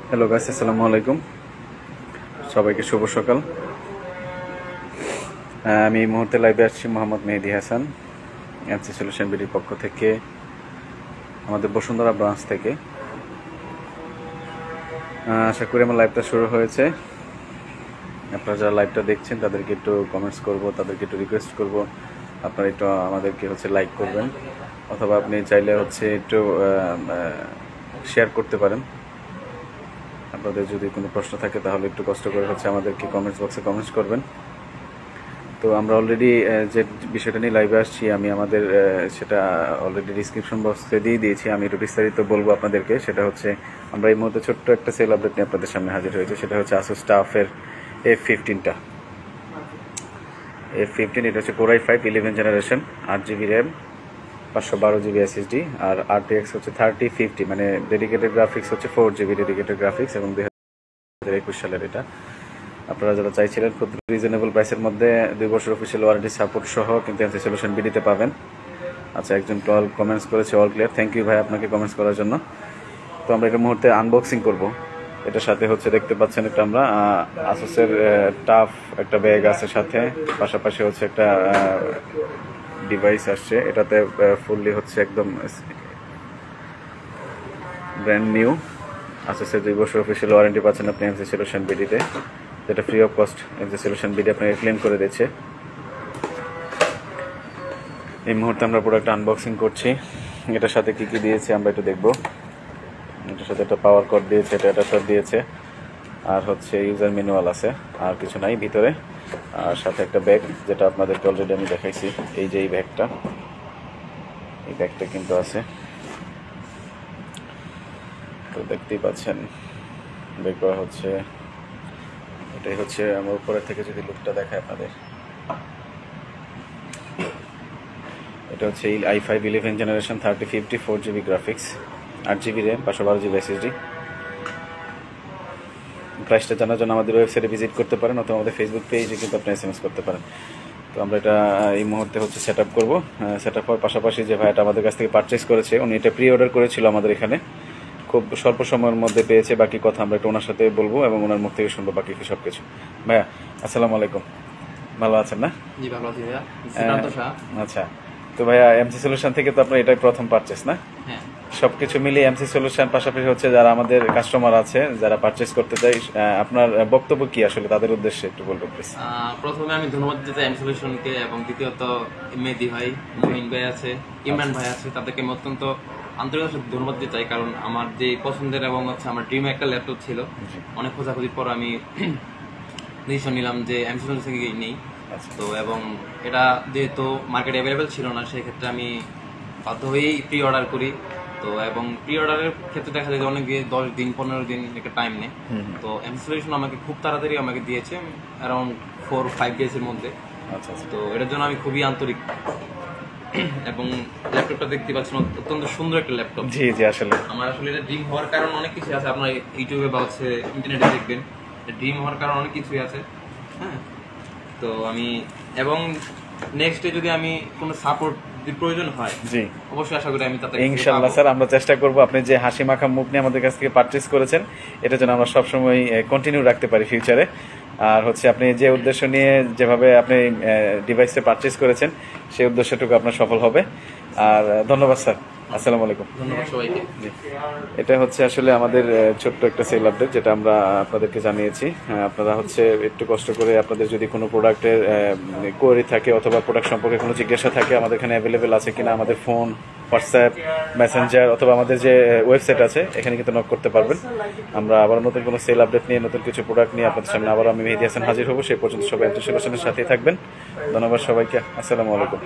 Hello guys, আসসালামু আলাইকুম। সবাইকে শুভ সকাল। আমি এই মুহূর্তে লাইভে আসছি মোহাম্মদ মেহেদি হাসান, এমসি সলিউশন বিডির পক্ষ থেকে, আমাদের বসুন্ধরা ব্রাঞ্চ থেকে। আশা করি আমার লাইভটা শুরু হয়েছে। আপনারা যারা লাইভটা দেখছেন তাদেরকে একটু কমেন্টস করব, তাদেরকে একটু রিকোয়েস্ট করব আপনারা একটু আমাদেরকে লাইক করবেন, অথবা আপনি চাইলে একটু শেয়ার করতে পারেন। আপনাদের যদি কোনো প্রশ্ন থাকে তাহলে একটু কষ্ট করে আমাদেরকে কমেন্টস বক্সে কমেন্টস করবেন। তো আমরা অলরেডি যে বিষয়টা নিয়ে লাইভে আসছি, আমি আমাদের সেটা অলরেডি ডিসক্রিপশন বক্সে দিয়ে দিয়েছি। আমি একটু বিস্তারিত বলবো আপনাদেরকে। সেটা আমরা এই মুহূর্তে ছোট্ট একটা সেল আপডেট নিয়ে আপনাদের সামনে হাজির হয়েছে। সেটা আসুস টাফের F15টা। F15 এটা Core i5 11 generation, 8GB RAM, 512GB SSD, আর RTX 3050, মানে dedicated graphics 4GB dedicated graphics, এবং 2021 সালের এটা। আপনারা যারা চাইছিলেন খুব রিজনেবল প্রাইসের মধ্যে 2 বছর অফিসিয়াল ওয়ারেন্টি সাপোর্ট সহ কিন্তু এমসি সলিউশন বিডিতে পাবেন। আচ্ছা, একজন কমেন্টস করেছে অল ক্লিয়ার। থ্যাংক ইউ ভাই আপনাকে কমেন্টস করার জন্য। তো আমরা এটা মুহূর্তে আনবক্সিং করব। এটার সাথে দেখতে পাচ্ছেন একটা আমরা আসুসের টাফ একটা ব্যাগ আছে সাথে, পাশাপাশি একটা ডিভাইস আসছে। এটাতে ফুললি একদম ব্র্যান্ড নিউ আসুসের 2 বছর অফিসিয়াল ওয়ারেন্টি পাচ্ছেন আপনি এমসি সলিউশন বিডিতে, যেটা free of cost MC solution BD আপনাকে ক্লেম করে দিচ্ছে। এই মুহূর্তে আমরা প্রোডাক্ট আনবক্সিং করছি। এটার সাথে কি কি দিয়েছে আমরা একটু দেখব। এটার সাথে একটা পাওয়ার কর্ড দিয়েছে, এটা অ্যাডাপ্টার দিয়েছে, আর ইউজার ম্যানুয়াল আছে, আর কিছু নাই ভিতরে। আর সাথে একটা ব্যাগ, যেটা আপনাদেরকে অলরেডি আমি দেখাইছি। এই যে এই ব্যাগটা কিন্তু আছে, তো দেখতেই পাচ্ছেন বের করা হচ্ছে। এটাই আমার উপরের থেকে যদি লুকটা দেখায় আপনাদের। এটা এই i5 11 generation 3050 4GB graphics, 8GB RAM, 512GB SSD। প্রাইসটা জানার জন্য আমাদের ওয়েবসাইটে ভিজিট করতে পারেন, অথবা আমাদের ফেসবুক পেজে কিন্তু আপনি SMS করতে পারেন। তো আমরা এটা এই মুহূর্তে সেট আপ করবো। সেট আপ হওয়ার পাশাপাশি যে ভাইটা আমাদের কাছ থেকে পারচেস করেছে, উনি এটা প্রি অর্ডার করেছিল আমাদের এখানে, খুব স্বল্প সময়ের মধ্যে পেয়েছে। বাকি কথা আমরা একটু ওনার সাথে বলবো এবং ওনার মুখ থেকে শুনবো বাকি সব কিছু। ভাইয়া আসসালামু আলাইকুম, ভালো আছেন না? জি ভালো আছি ভাইয়া। আচ্ছা, তো ভাইয়া এমসি সলিউশন থেকে তো আপনার এটাই প্রথম পারচেস না? হ্যাঁ। সবকিছু মিলিয়ে এমসি সলিউশন, পাশাপাশি যারা আমাদের কাস্টমার আছে যারা পারচেস করতে চাই, আপনার বক্তব্য কি আসলে তাদের উদ্দেশ্যে একটু বলবেন প্লিজ। প্রথমে আমি ধন্যবাদ দিতে এমসি সলিউশনকে, এবং দ্বিতীয়ত মেহেদি ভাই, জহিন ভাই আছে, ইমরান ভাই আছে, তাদেরকে আমি অত্যন্ত আন্তরিক ধন্যবাদ দিতে চাই। কারণ আমার যে পছন্দের এবং আমার ড্রিম একটা ল্যাপটপ ছিল, অনেক খোঁজাখুঁজির পর আমি ডিসিশন নিলাম যে এমসি সলিউশন থেকে নেই। তো এবং এটা যেহেতু মার্কেটে অ্যাভেলেবেল ছিল না, সেই ক্ষেত্রে আমি বাধ্য হয়েই প্রি অর্ডার করি। তো এবং প্রি অর্ডারের ক্ষেত্রে দেখা যায় যে অনেক 10 দিন 15 দিন একটা টাইম নেই। তো এমসি সলিউশন আমাকে খুব তাড়াতাড়ি আমাকে দিয়েছে, অ্যারাউন্ড 4-5 ডেজের মধ্যে। আচ্ছা, তো এটার জন্য আমি খুবই আন্তরিক। এবং ল্যাপটপটা দেখতে পাচ্ছেন অত্যন্ত সুন্দর একটা ল্যাপটপ। জি জি, আসলে আমার এটা ড্রিম হওয়ার কারণ অনেক কিছু আছে, আপনার ইউটিউবে বা ইন্টারনেটে দেখবেন। ড্রিম হওয়ার কারণ অনেক কিছুই আছে। হ্যাঁ, তো আমি এবং নেক্সট ডে যদি আমি কোনো সাপোর্ট প্রয়োজন হয়, জি অবশ্যই আশা করি আমি তাতে ইনশাআল্লাহ স্যার আমরা চেষ্টা করব আপনি যে হাসি মাখা মুখ নিয়ে আমাদের কাছ থেকে পারচেজ করেছেন, এটা যেন আমরা সবসময় কন্টিনিউ রাখতে পারি ফিউচারে। আর আপনি যে উদ্দেশ্য নিয়ে যেভাবে আপনি ডিভাইসটা পারচেজ করেছেন, সেই উদ্দেশ্যটুকু আপনার সফল হবে। আর ধন্যবাদ স্যার, আসসালামু আলাইকুম। ধন্যবাদ সবাইকে। এটা আসলে আমাদের ছোট্ট একটা সেল আপডেট, যেটা আমরা আপনাদেরকে জানিয়েছি। আপনারা একটু কষ্ট করে আপনাদের যদি কোনো প্রোডাক্টের কোয়ারি থাকে, অথবা প্রোডাক্ট সম্পর্কে কোনো জিজ্ঞাসা থাকে, আমাদের এখানে অ্যাভেলেবেল আছে কিনা, আমাদের ফোন, হোয়াটসঅ্যাপ, মেসেঞ্জার, অথবা আমাদের যে ওয়েবসাইট আছে, এখানে কিন্তু নক করতে পারবেন। আমরা আবার নতুন কোনো সেল আপডেট নিয়ে, নতুন কিছু প্রোডাক্ট নিয়ে আপনাদের সামনে আবার আমি মেহেদি হাসান হাজির হব। সেই পর্যন্ত সবাই এমসি সলিউশনের সাথেই থাকবেন। ধন্যবাদ সবাইকে, আসসালামু আলাইকুম।